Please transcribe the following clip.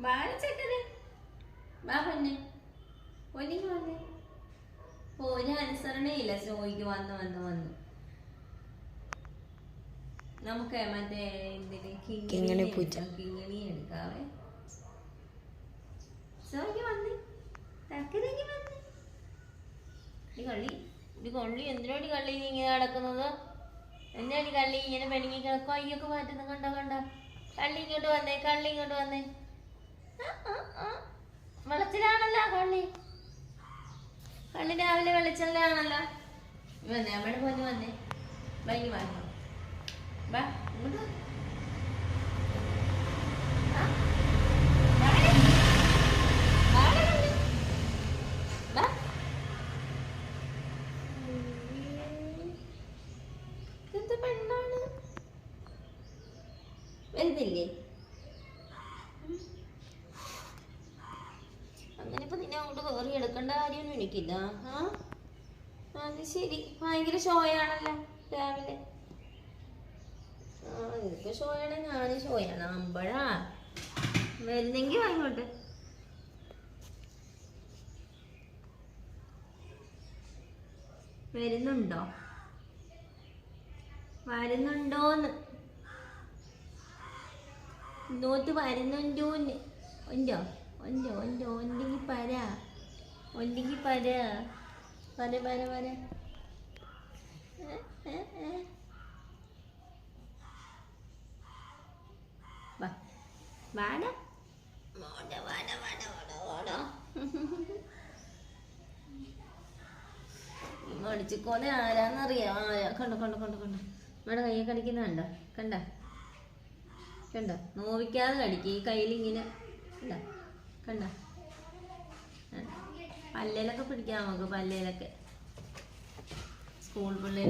വാഴച്ചക്കര വാ പൊന്നെ ഒലിക്ക് വന്നേ. ഒരു അനുസരണയില്ല ചോയ്ക്ക് വന്ന് വന്ന് വന്ന്. നമുക്ക് മറ്റേ കിങ്ങിണി എടുക്കാവേ. ചോയ്ക്ക് വന്നേ തക്കരക്ക് വന്നേ. കള്ളി എന്തിനോടി കള്ളി നീ ഇങ്ങനെ നടക്കുന്നത്? എന്താണ് കള്ളി ഇങ്ങനെ പെണുങ്ങി കിടക്കും? അയ്യൊക്കെ മാറ്റുന്നു കണ്ടോ കണ്ടോ? കള്ളി ഇങ്ങോട്ട് വന്നേ, കള്ളി ഇങ്ങോട്ട് വന്നേ. വെള്ളത്തിലാണല്ലോ കള്ളി. കള്ളി രാവിലെ വെള്ളച്ചിലാണല്ലോ. വന്നേ അമ്മയുടെ പൊന്ന് വന്നേ. ഭംഗി വാങ്ങോ ബാ ഇങ്ങോട്ട്. വരുന്നില്ലേ? അങ്ങനെ ഇപ്പൊ നിന്നെ അങ്ങോട്ട് കയറി എടുക്കേണ്ട കാര്യമൊന്നും എനിക്കില്ല. അത് ശരി, ഭയങ്കര ഷോയാണല്ലോ രാവിലെ. നിനക്ക് ഷോയാണ്, ഞാനും ഷോയാണ്. അമ്പഴാ വരുന്നെങ്കി വാങ്ങോട്ട്. വരുന്നുണ്ടോ? വരുന്നുണ്ടോന്ന് നോട്ട് വരുന്നുണ്ടോന്ന്. ഉണ്ടോ ഉണ്ടോ ഉണ്ടോ? ഉണ്ടെങ്കിൽ പറ, ഉണ്ടെങ്കിൽ പറ പറ പറ പറ. വാട വാട വാട വാട വാട വാട. മടിച്ചിക്കോനെ ആരാന്നറിയാം? ആരാ? കണ്ടോ കണ്ടോ കണ്ടോ കണ്ടോ? നമ്മുടെ കയ്യെ കടിക്കുന്ന കണ്ടോ? കണ്ട കണ്ടോ? നോവിക്കാതെ കടിക്കുക. ഈ കയ്യിലിങ്ങനെ കണ്ട കണ്ട. പല്ലേലൊക്കെ പിടിക്കാം നമുക്ക്. പല്ലേലൊക്കെ സ്കൂൾ പിള്ളേർ